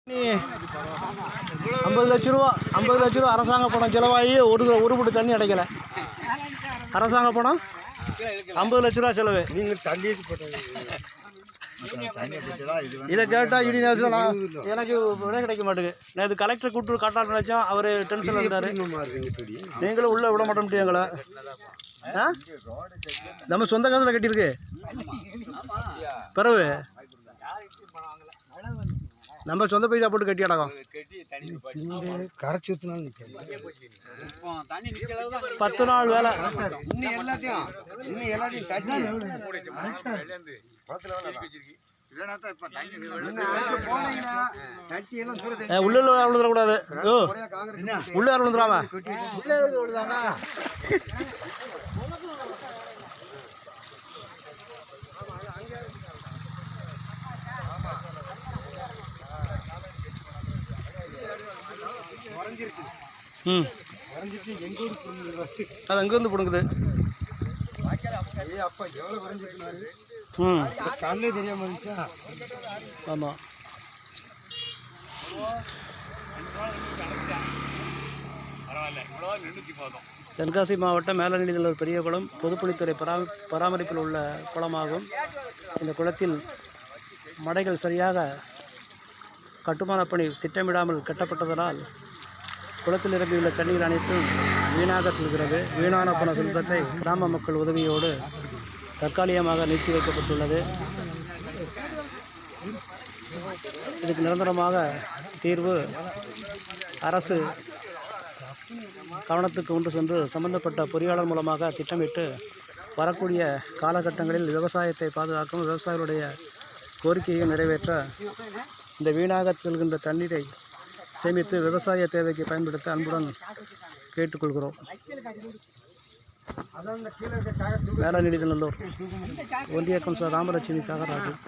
50 லட்ச ரூபா அரசாங்க பணம் செலவாகி ஒரு புட்டு தண்ணி அடைக்கலை. அரசாங்க பணம் 50 லட்ச ரூபா செலவு. நீங்கள் தண்ணி இதை கேட்டால் எனக்கு விட கிடைக்க மாட்டேங்குது. நான் இது கலெக்டர் கூப்பிட்டு காட்டாட்டு நினச்சோம். அவர் டென்ஷனில் இருந்தார். நீங்களும் உள்ளே விட மாட்டோம் எங்களை. நம்ம சொந்த காலத்தில் கட்டியிருக்கு. பிறகு நம்ம சொந்த பைசா போட்டு கட்டி அடக்கம். கரைச்சி ஊற்றினாலும் 10 நாள் வேலை. உள்ள விழுந்துடக்கூடாது. உள்ள யாரும் விழுந்துடாம. அது அங்கேருந்து பிடுங்குது. கண்ணே தெரியாம இருந்துச்சா? ஆமாம். தென்காசி மாவட்டம் மேலநிலையில் ஒரு பெரிய குளம் பொதுப்பணித்துறை பராமரிப்பில் உள்ள குளமாகும். இந்த குளத்தில் மடைகள் சரியாக கட்டுமான பணி திட்டமிடாமல் கட்டப்பட்டதனால் குளத்தில் இறங்கியுள்ள தண்ணீர் அனைத்தும் வீணாக செல்கிறது. வீணான பண செல்வத்தை கிராம மக்கள் உதவியோடு தற்காலிகமாக நிறுத்தி வைக்கப்பட்டுள்ளது. இதுக்கு நிரந்தரமாக தீர்வு அரசு கவனத்துக்கு கொண்டு சென்று சம்பந்தப்பட்ட பொறியாளர் மூலமாக திட்டமிட்டு வரக்கூடிய காலகட்டங்களில் விவசாயத்தை பாதுகாக்கும் விவசாயிகளுடைய கோரிக்கையை நிறைவேற்ற இந்த வீணாக செல்கின்ற தண்ணீரை சேமித்து விவசாய தேவைக்கு பயன்படுத்த அன்புடன் கேட்டுக்கொள்கிறோம். மேலநிலையநல்லூர் ஒன்றிய கவுன்சிலர் ராமலட்சுமி தியாகராஜன்.